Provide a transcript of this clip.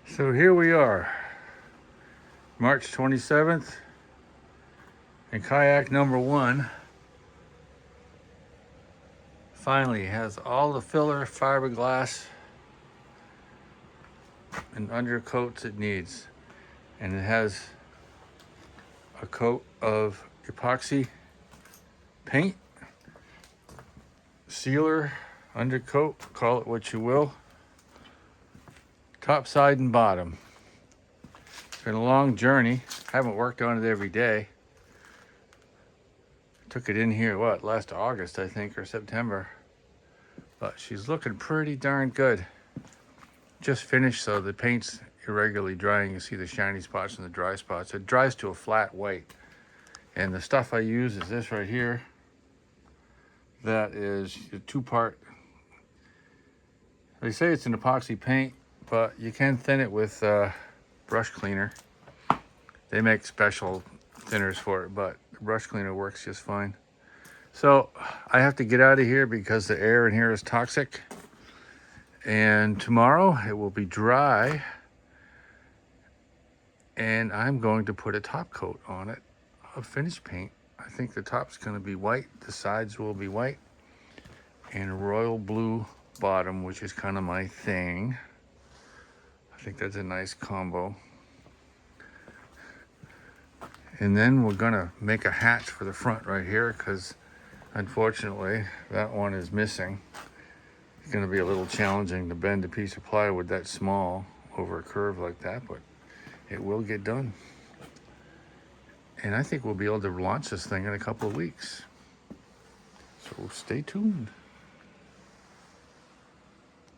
So here we are, March 27th, and kayak number 1 finally has all the filler, fiberglass, and undercoats it needs. And it has a coat of epoxy paint, sealer, undercoat, call it what you will, top, side, and bottom. It's been a long journey. I haven't worked on it every day. Took it in here, last August, I think, or September. But she's looking pretty darn good. Just finished, so the paint's irregularly drying. You see the shiny spots and the dry spots. It dries to a flat white. And the stuff I use is this right here. That is a 2-part. They say it's an epoxy paint, but you can thin it with brush cleaner. They make special thinners for it, but the brush cleaner works just fine. So I have to get out of here because the air in here is toxic. And tomorrow it will be dry. And I'm going to put a top coat on it of finish paint. I think the top's going to be white. The sides will be white. And a royal blue bottom, which is kind of my thing. I think that's a nice combo. And then we're gonna make a hatch for the front right here, because unfortunately that one is missing. It's gonna be a little challenging to bend a piece of plywood that small over a curve like that, but it will get done. And I think we'll be able to launch this thing in a couple of weeks. So stay tuned.